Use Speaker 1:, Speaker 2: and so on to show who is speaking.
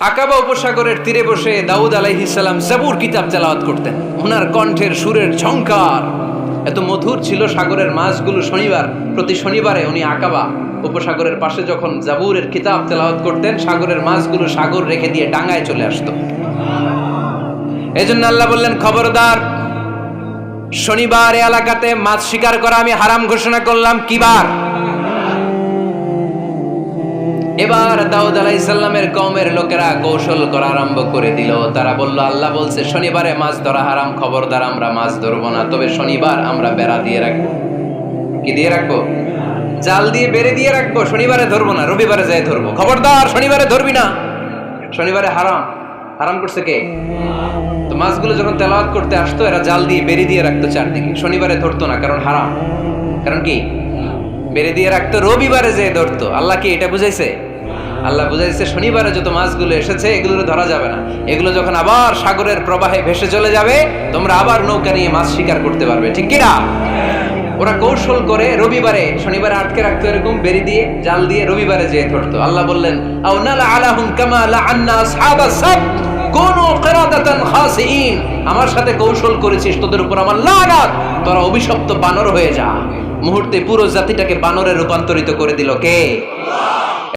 Speaker 1: আকাবা উপসাগরের তীরে বসে দাউদ আলাইহিস সালাম জাবুর কিতাব তেলাওয়াত করতেন। ওনার কণ্ঠের সুরের ঝংকার এত মধুর ছিল, সাগরের মাছগুলো প্রতি শনিবারে উনি আকাবা উপসাগরের পাশে যখন জাবুরের কিতাব তেলাওয়াত করতেন, সাগরের মাছগুলো সাগর রেখে দিয়ে ডাঙায় চলে আসতো। এজন্য আল্লাহ বললেন, খবরদার, শনিবার এই এলাকাতে মাছ শিকার করা আমি হারাম ঘোষণা করলাম। কি বার? এবার দাউদ আলাইহিস সালামের কওমের লোকেরা কৌশল করা আরম্ভ করে দিল। তারা বলল, আল্লাহ বলছে শনিবারে মাছ ধরা হারাম, খবরদার আমরা মাছ ধরবো না, তবে শনিবার আমরা বেড়া দিয়ে রাখবো। কি দিয়ে রাখবো? জাল দিয়ে বেড়ে দিয়ে রাখবো। শনিবারে ধরবো না, রবিবারে যাই ধরবো। খবরদার, শনিবারে ধরবি না, শনিবারে হারাম। হারাম করছে কে? তো মাছগুলো যখন তেলাওয়াত করতে আসতো, এরা জাল দিয়ে বেড়ে দিয়ে রাখতো চারদিকে, শনিবারে ধরতো না, কারণ হারাম। কারণ কি? বেড়ে দিয়ে রাখতো, রবিবারে যে ধরতো। আল্লাহ কি এটা বুঝাইছে? আল্লাহ বুঝাইছে শনিবারে যত মাছগুলো এসেছে এগুলো ধরা যাবে না, এগুলো যখন আবার সাগরের প্রবাহে ভেসে চলে যাবে, তোমরা আবার নৌকা নিয়ে মাছ শিকার করতে পারবে। ঠিক কিনা? ওরা কৌশল করে রবিবারে, শনিবারে আটকে রাখতো, এরকম বেরি দিয়ে জাল দিয়ে রবিবারে যেয়ে ধরতো। আল্লাহ বললেন, আও নালা আলাহুম কামা লাআন্না আসহাবাস সাbt কুনু কিরাদাতান খাসিইন। আমার সাথে কৌশল করেছিস, তোদের উপর আমার লানাত, তোরা অভিশপ্ত বানর হয়ে যা। মুহূর্তে পুরো জাতিটাকে বানরে রূপান্তরিত করে দিল কে?